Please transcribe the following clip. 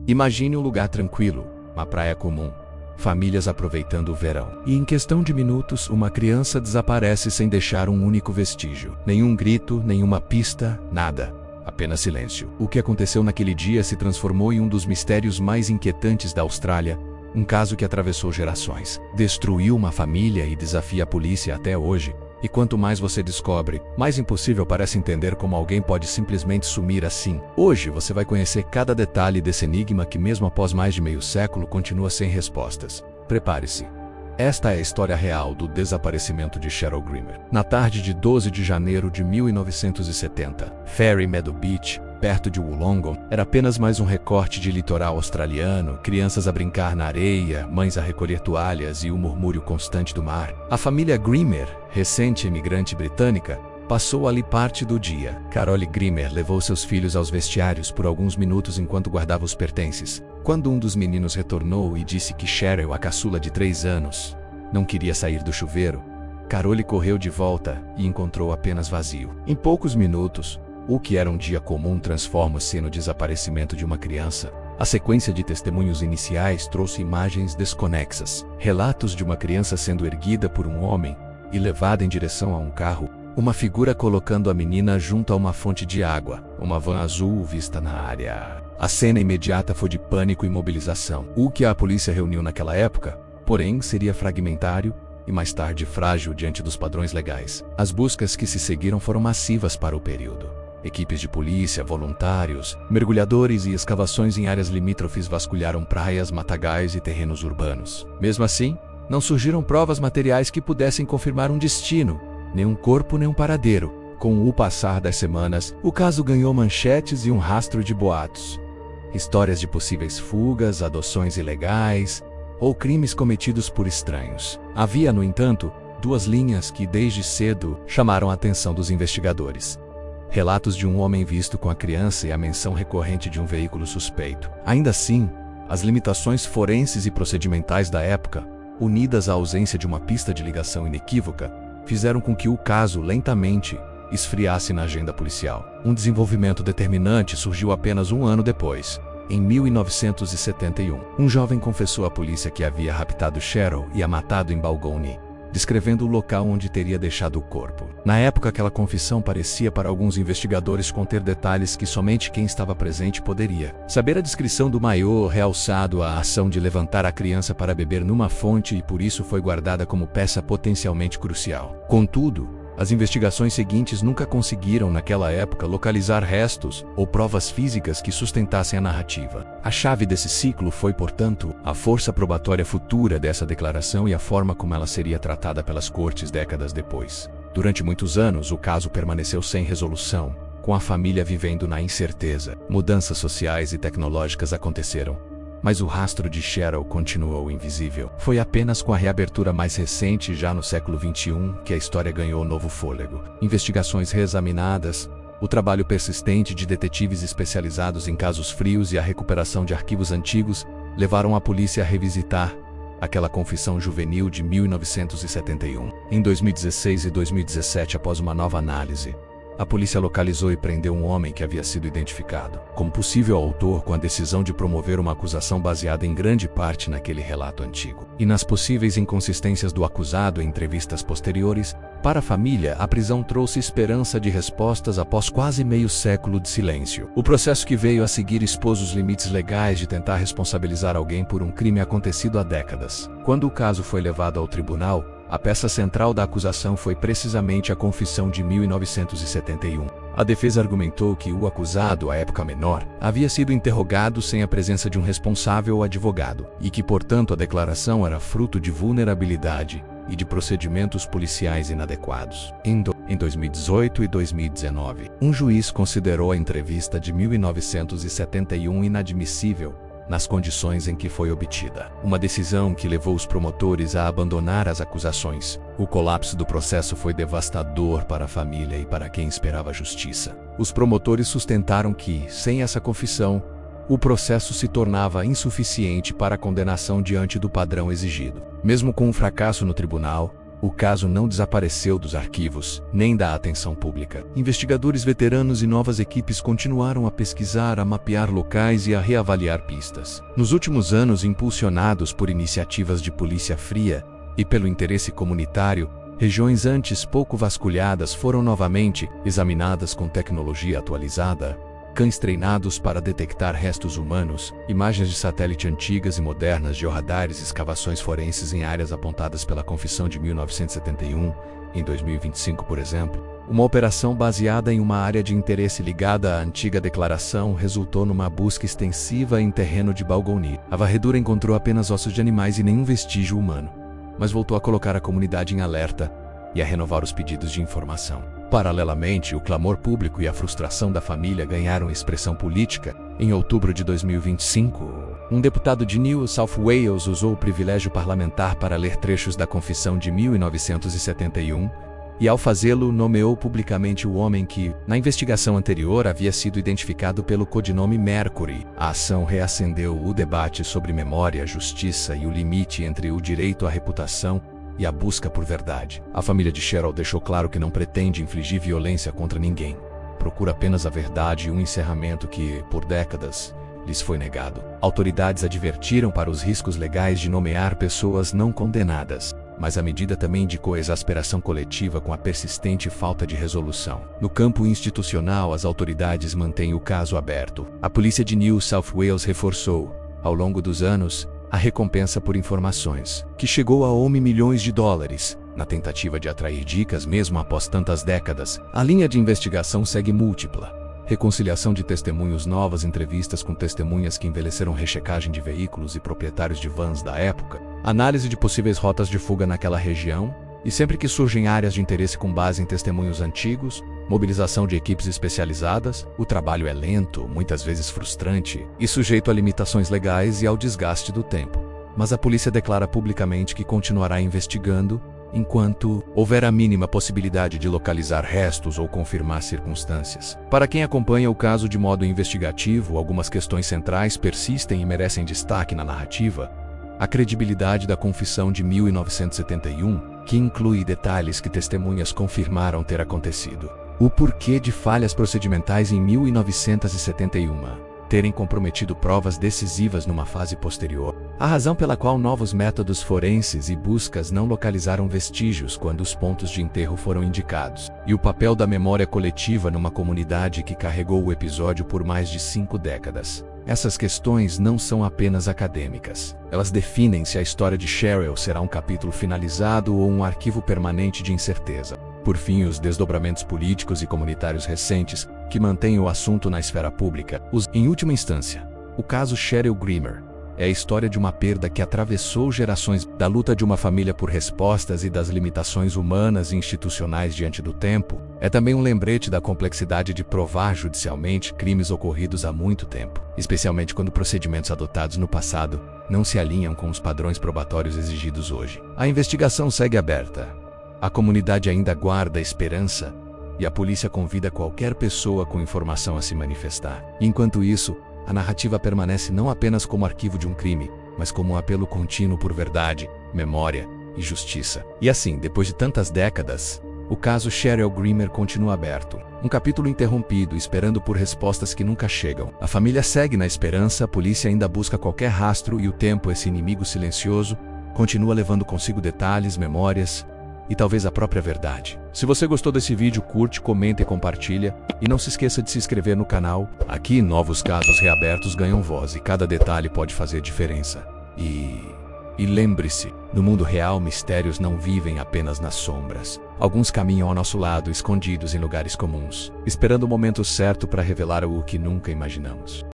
Imagine um lugar tranquilo, uma praia comum, famílias aproveitando o verão. E em questão de minutos, uma criança desaparece sem deixar um único vestígio. Nenhum grito, nenhuma pista, nada. Apenas silêncio. O que aconteceu naquele dia se transformou em um dos mistérios mais inquietantes da Austrália, um caso que atravessou gerações, destruiu uma família e desafia a polícia até hoje. E quanto mais você descobre, mais impossível parece entender como alguém pode simplesmente sumir assim. Hoje você vai conhecer cada detalhe desse enigma que, mesmo após mais de meio século, continua sem respostas. Prepare-se. Esta é a história real do desaparecimento de Cheryl Grimmer. Na tarde de 12 de janeiro de 1970, Fairy Meadow Beach, perto de Wollongong, era apenas mais um recorte de litoral australiano, crianças a brincar na areia, mães a recolher toalhas e o murmúrio constante do mar. A família Grimmer, recente imigrante britânica, passou ali parte do dia. Carole Grimmer levou seus filhos aos vestiários por alguns minutos enquanto guardava os pertences. Quando um dos meninos retornou e disse que Cheryl, a caçula de 3 anos, não queria sair do chuveiro, Carole correu de volta e encontrou apenas vazio. Em poucos minutos, o que era um dia comum transforma-se no desaparecimento de uma criança. A sequência de testemunhos iniciais trouxe imagens desconexas. Relatos de uma criança sendo erguida por um homem e levada em direção a um carro. Uma figura colocando a menina junto a uma fonte de água. Uma van azul vista na área. A cena imediata foi de pânico e mobilização. O que a polícia reuniu naquela época, porém, seria fragmentário e mais tarde frágil diante dos padrões legais. As buscas que se seguiram foram massivas para o período. Equipes de polícia, voluntários, mergulhadores e escavações em áreas limítrofes vasculharam praias, matagais e terrenos urbanos. Mesmo assim, não surgiram provas materiais que pudessem confirmar um destino, nem um corpo nem um paradeiro. Com o passar das semanas, o caso ganhou manchetes e um rastro de boatos. Histórias de possíveis fugas, adoções ilegais ou crimes cometidos por estranhos. Havia, no entanto, 2 linhas que desde cedo chamaram a atenção dos investigadores. Relatos de um homem visto com a criança e a menção recorrente de um veículo suspeito. Ainda assim, as limitações forenses e procedimentais da época, unidas à ausência de uma pista de ligação inequívoca, fizeram com que o caso lentamente esfriasse na agenda policial. Um desenvolvimento determinante surgiu apenas um ano depois. Em 1971, um jovem confessou à polícia que havia raptado Cheryl e a matado em Balgownie, descrevendo o local onde teria deixado o corpo. Na época, aquela confissão parecia para alguns investigadores conter detalhes que somente quem estava presente poderia. Saber a descrição do maiô realçado a ação de levantar a criança para beber numa fonte e por isso foi guardada como peça potencialmente crucial. Contudo, as investigações seguintes nunca conseguiram, naquela época, localizar restos ou provas físicas que sustentassem a narrativa. A chave desse ciclo foi, portanto, a força probatória futura dessa declaração e a forma como ela seria tratada pelas cortes décadas depois. Durante muitos anos, o caso permaneceu sem resolução, com a família vivendo na incerteza. Mudanças sociais e tecnológicas aconteceram, mas o rastro de Cheryl continuou invisível. Foi apenas com a reabertura mais recente, já no século XXI, que a história ganhou novo fôlego. Investigações reexaminadas, o trabalho persistente de detetives especializados em casos frios e a recuperação de arquivos antigos levaram a polícia a revisitar aquela confissão juvenil de 1971. Em 2016 e 2017, após uma nova análise, a polícia localizou e prendeu um homem que havia sido identificado como possível autor, com a decisão de promover uma acusação baseada em grande parte naquele relato antigo e nas possíveis inconsistências do acusado em entrevistas posteriores. Para a família, a prisão trouxe esperança de respostas após quase meio século de silêncio. O processo que veio a seguir expôs os limites legais de tentar responsabilizar alguém por um crime acontecido há décadas. Quando o caso foi levado ao tribunal, a peça central da acusação foi precisamente a confissão de 1971. A defesa argumentou que o acusado, à época menor, havia sido interrogado sem a presença de um responsável advogado, e que, portanto, a declaração era fruto de vulnerabilidade e de procedimentos policiais inadequados. Em 2018 e 2019, um juiz considerou a entrevista de 1971 inadmissível nas condições em que foi obtida. Uma decisão que levou os promotores a abandonar as acusações. O colapso do processo foi devastador para a família e para quem esperava justiça. Os promotores sustentaram que, sem essa confissão, o processo se tornava insuficiente para a condenação diante do padrão exigido. Mesmo com um fracasso no tribunal, O caso não desapareceu dos arquivos, nem da atenção pública. Investigadores veteranos e novas equipes continuaram a pesquisar, a mapear locais e a reavaliar pistas. Nos últimos anos, impulsionados por iniciativas de polícia fria e pelo interesse comunitário, regiões antes pouco vasculhadas foram novamente examinadas com tecnologia atualizada. Cães treinados para detectar restos humanos, imagens de satélite antigas e modernas, georradares, escavações forenses em áreas apontadas pela Confissão de 1971, em 2025, por exemplo. Uma operação baseada em uma área de interesse ligada à antiga declaração resultou numa busca extensiva em terreno de Balgownie. A varredura encontrou apenas ossos de animais e nenhum vestígio humano, mas voltou a colocar a comunidade em alerta e a renovar os pedidos de informação. Paralelamente, o clamor público e a frustração da família ganharam expressão política. Em outubro de 2025, um deputado de New South Wales usou o privilégio parlamentar para ler trechos da Confissão de 1971 e, ao fazê-lo, nomeou publicamente o homem que, na investigação anterior, havia sido identificado pelo codinome Mercury. A ação reacendeu o debate sobre memória, justiça e o limite entre o direito à reputação e a busca por verdade. A família de Cheryl deixou claro que não pretende infligir violência contra ninguém. Procura apenas a verdade e um encerramento que, por décadas, lhes foi negado. Autoridades advertiram para os riscos legais de nomear pessoas não condenadas, mas a medida também indicou exasperação coletiva com a persistente falta de resolução. No campo institucional, as autoridades mantêm o caso aberto. A polícia de New South Wales reforçou, ao longo dos anos, a recompensa por informações, que chegou a $1 milhão, na tentativa de atrair dicas mesmo após tantas décadas. A linha de investigação segue múltipla. Reconciliação de testemunhos, novas entrevistas com testemunhas que envelheceram, rechecagem de veículos e proprietários de vans da época, análise de possíveis rotas de fuga naquela região, e sempre que surgem áreas de interesse com base em testemunhos antigos, mobilização de equipes especializadas. O trabalho é lento, muitas vezes frustrante, e sujeito a limitações legais e ao desgaste do tempo. Mas a polícia declara publicamente que continuará investigando enquanto houver a mínima possibilidade de localizar restos ou confirmar circunstâncias. Para quem acompanha o caso de modo investigativo, algumas questões centrais persistem e merecem destaque na narrativa. A credibilidade da Confissão de 1971, que inclui detalhes que testemunhas confirmaram ter acontecido. O porquê de falhas procedimentais em 1971 terem comprometido provas decisivas numa fase posterior. A razão pela qual novos métodos forenses e buscas não localizaram vestígios quando os pontos de enterro foram indicados. E o papel da memória coletiva numa comunidade que carregou o episódio por mais de 5 décadas. Essas questões não são apenas acadêmicas. Elas definem se a história de Cheryl será um capítulo finalizado ou um arquivo permanente de incerteza. Por fim, os desdobramentos políticos e comunitários recentes que mantêm o assunto na esfera pública. Em última instância, o caso Cheryl Grimmer é a história de uma perda que atravessou gerações, da luta de uma família por respostas e das limitações humanas e institucionais diante do tempo. É também um lembrete da complexidade de provar judicialmente crimes ocorridos há muito tempo, especialmente quando procedimentos adotados no passado não se alinham com os padrões probatórios exigidos hoje. A investigação segue aberta. A comunidade ainda guarda esperança e a polícia convida qualquer pessoa com informação a se manifestar. Enquanto isso, a narrativa permanece não apenas como arquivo de um crime, mas como um apelo contínuo por verdade, memória e justiça. E assim, depois de tantas décadas, o caso Cheryl Grimmer continua aberto. Um capítulo interrompido, esperando por respostas que nunca chegam. A família segue na esperança, a polícia ainda busca qualquer rastro e o tempo, esse inimigo silencioso, continua levando consigo detalhes, memórias e talvez a própria verdade. Se você gostou desse vídeo, curte, comenta e compartilha. E não se esqueça de se inscrever no canal. Aqui, novos casos reabertos ganham voz e cada detalhe pode fazer diferença. E lembre-se, no mundo real, mistérios não vivem apenas nas sombras. Alguns caminham ao nosso lado, escondidos em lugares comuns, esperando o momento certo para revelar o que nunca imaginamos.